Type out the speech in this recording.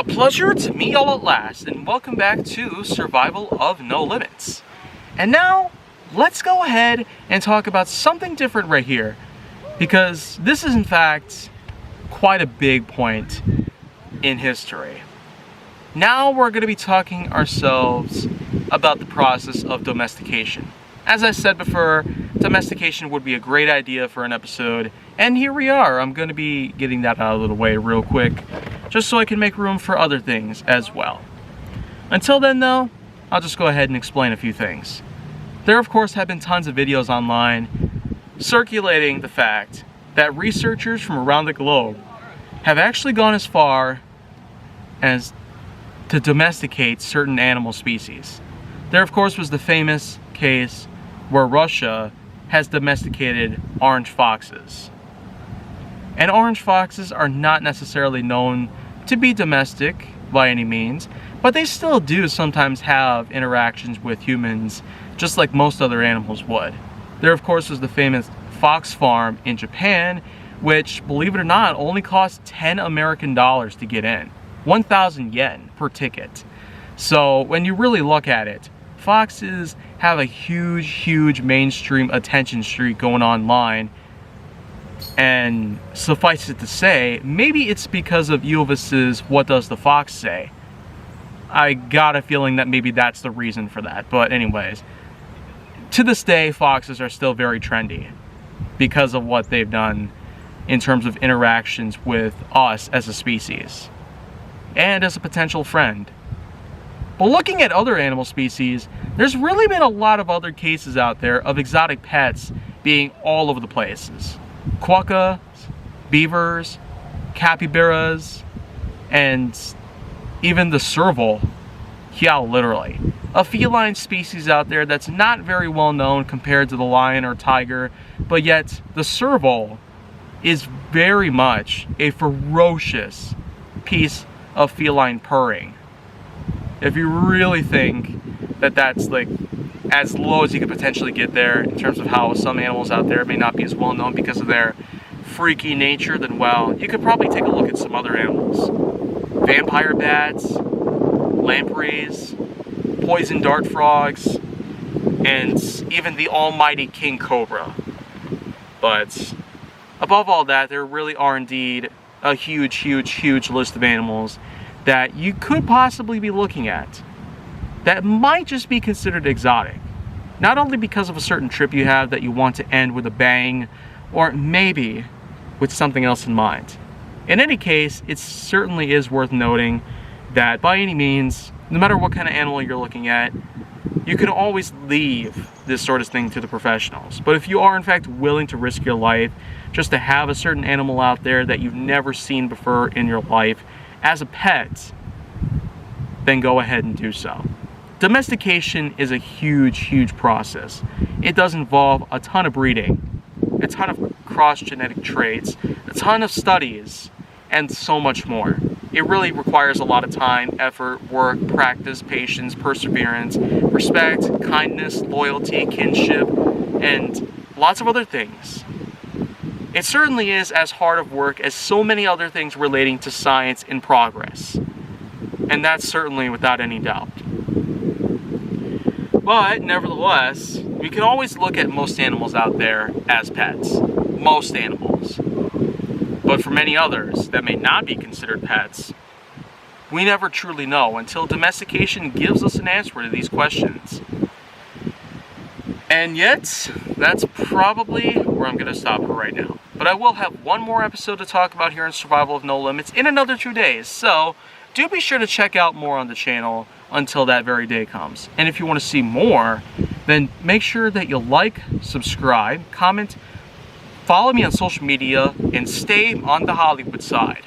A pleasure to meet y'all at last, and welcome back to Survival of No Limits. And now, let's go ahead and talk about something different right here, because this is in fact quite a big point in history. Now we're going to be talking ourselves about the process of domestication. As I said before, domestication would be a great idea for an episode, and here we are. I'm going to be getting that out of the way real quick, just so I can make room for other things as well. Until then though, I'll just go ahead and explain a few things. There of course have been tons of videos online circulating the fact that researchers from around the globe have actually gone as far as to domesticate certain animal species. There of course was the famous case where Russia has domesticated orange foxes. And orange foxes are not necessarily known to be domestic by any means, but they still do sometimes have interactions with humans just like most other animals would. There of course was the famous fox farm in Japan, which, believe it or not, only cost 10 American dollars to get in. 1,000 yen per ticket. So when you really look at it, foxes have a huge mainstream attention streak going online, and suffice it to say, maybe it's because of Elvis's What Does the Fox Say? I got a feeling that maybe that's the reason for that, but anyways, to this day foxes are still very trendy because of what they've done in terms of interactions with us as a species and as a potential friend. But looking at other animal species, there's really been a lot of other cases out there of exotic pets being all over the places. Quokkas, beavers, capybaras, and even the serval. Yeah, literally. A feline species out there that's not very well known compared to the lion or tiger, but yet the serval is very much a ferocious piece of feline purring. If you really think that that's like as low as you could potentially get there in terms of how some animals out there may not be as well known because of their freaky nature, then well, you could probably take a look at some other animals. Vampire bats, lampreys, poison dart frogs, and even the almighty king cobra. But above all that, there really are indeed a huge list of animals that you could possibly be looking at that might just be considered exotic. Not only because of a certain trip you have that you want to end with a bang, or maybe with something else in mind. In any case, it certainly is worth noting that by any means, no matter what kind of animal you're looking at, you can always leave this sort of thing to the professionals. But if you are in fact willing to risk your life just to have a certain animal out there that you've never seen before in your life as a pet, then go ahead and do so. Domestication is a huge process. It does involve a ton of breeding, a ton of cross-genetic traits, a ton of studies, and so much more. It really requires a lot of time, effort, work, practice, patience, perseverance, respect, kindness, loyalty, kinship, and lots of other things. It certainly is as hard of work as so many other things relating to science in progress. And that's certainly without any doubt. But nevertheless, we can always look at most animals out there as pets. Most animals. But for many others that may not be considered pets, we never truly know until domestication gives us an answer to these questions. And yet, that's probably where I'm going to stop for right now. But I will have one more episode to talk about here in Survival of No Limits in another 2 days. So, do be sure to check out more on the channel until that very day comes. And if you want to see more, then make sure that you like, subscribe, comment, follow me on social media, and stay on the Hollywood side.